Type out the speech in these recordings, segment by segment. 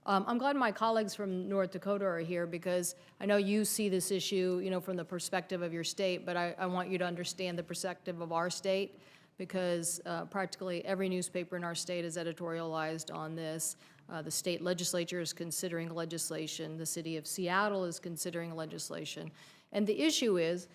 I'm glad my colleagues from North Dakota are here because I know you see this issue, from the perspective of your state, but I want you to understand the perspective of our state because practically every newspaper in our state is editorialized on this. The state legislature is considering legislation. The city of Seattle is considering legislation. And the issue is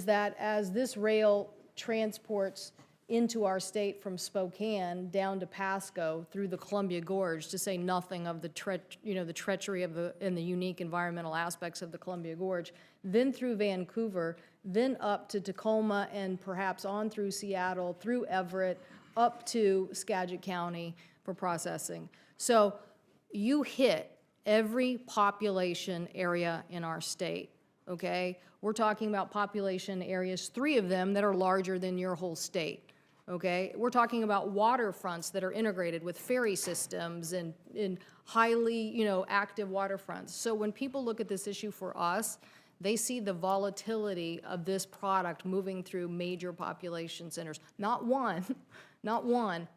that as this rail transports into our state from Spokane down to Pasco through the Columbia Gorge, to say nothing of the treachery of and the unique environmental aspects of the Columbia Gorge, then through Vancouver, then up to Tacoma and perhaps on through Seattle, through Everett, up to Skagit County for processing. So you hit every population area in our state, okay? We're talking about population areas, 3 of them that are larger than your whole state. Okay, we're talking about waterfronts that are integrated with ferry systems and in highly, active waterfronts. So when people look at this issue for us, they see the volatility of this product moving through major population centers. Not one,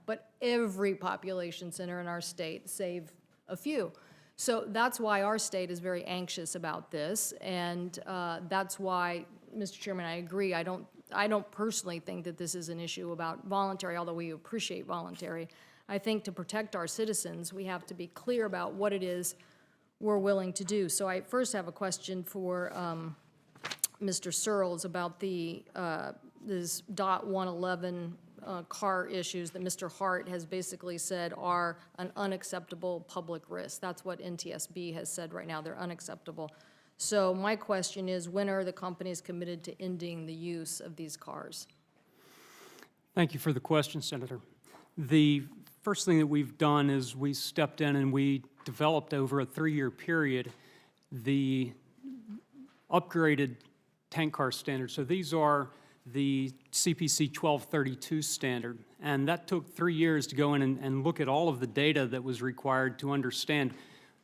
but every population center in our state, save a few. So that's why our state is very anxious about this, and that's why, Mr. Chairman, I agree. I don't personally think that this is an issue about voluntary, although we appreciate voluntary. I think to protect our citizens, we have to be clear about what it is we're willing to do. So I first have a question for Mr. Searles about the this .111 car issues that Mr. Hart has basically said are an unacceptable public risk. That's what NTSB has said right now. They're unacceptable. So my question is, when are the companies committed to ending the use of these cars? Thank you for the question, Senator. The first thing that we've done is we stepped in and we developed over a 3-year period the upgraded tank car standards. So these are the CPC 1232 standard, and that took 3 years to go in and look at all of the data that was required to understand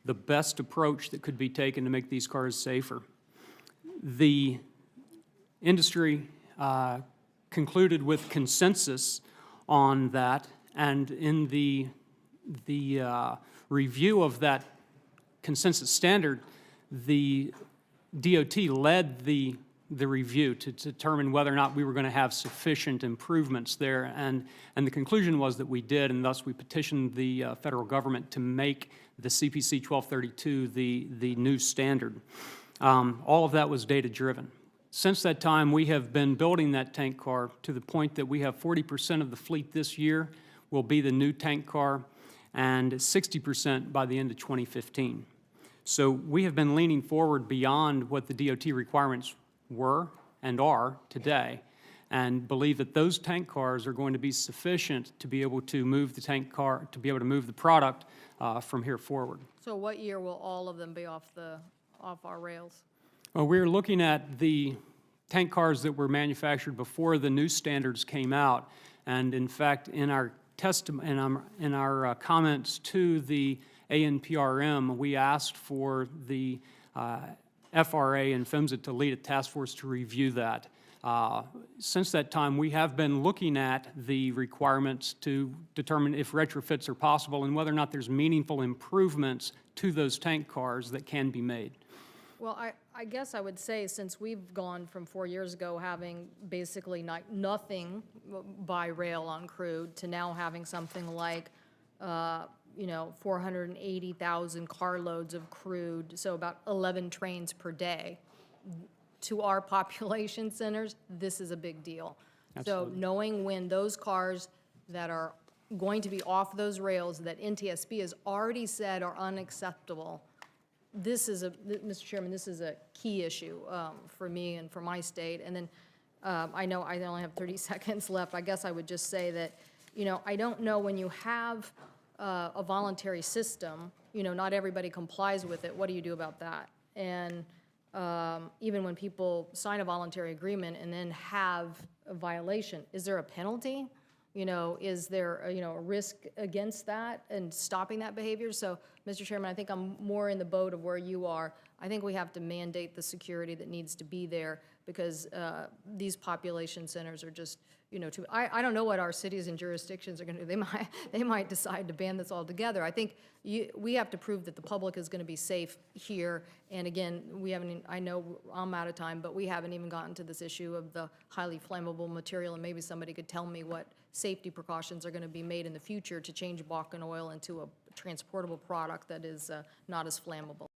the best approach that could be taken to make these cars safer. The industry concluded with consensus on that, and in the review of that consensus standard, the DOT led the review to determine whether or not we were going to have sufficient improvements there, and the conclusion was that we did, and thus we petitioned the federal government to make the CPC 1232 the new standard. All of that was data-driven. Since that time, we have been building that tank car to the point that we have 40% of the fleet this year will be the new tank car, and 60% by the end of 2015. So we have been leaning forward beyond what the DOT requirements were and are today, and believe that those tank cars are going to be sufficient to be able to move the tank car, to be able to move the product from here forward. So what year will all of them be off our rails? Well, we're looking at the tank cars that were manufactured before the new standards came out, and in fact, in our in our comments to the ANPRM, we asked for the FRA and PHMSA to lead a task force to review that. Since that time, we have been looking at the requirements to determine if retrofits are possible and whether or not there's meaningful improvements to those tank cars that can be made. Well, I guess I would say, since we've gone from 4 years ago having basically nothing by rail on crude to now having something like 480,000 carloads of crude, so about 11 trains per day, to our population centers, this is a big deal. Absolutely. So knowing when those cars that are going to be off those rails that NTSB has already said are unacceptable, this is Mr. Chairman, this is a key issue for me and for my state. And then I know I only have 30 seconds left. I guess I would just say that, I don't know, when you have a voluntary system, not everybody complies with it. What do you do about that? And even when people sign a voluntary agreement and then have a violation, is there a penalty? Is there a risk against that and stopping that behavior? So, Mr. Chairman, I think I'm more in the boat of where you are. I think we have to mandate the security that needs to be there because these population centers are just you know, I don't know what our cities and jurisdictions are going to do. They might decide to ban this altogether. I think we have to prove that the public is going to be safe here. And again, we haven't, I know I'm out of time, but we haven't even gotten to this issue of the highly flammable material, and maybe somebody could tell me what safety precautions are going to be made in the future to change Bakken oil into a transportable product that is not as flammable.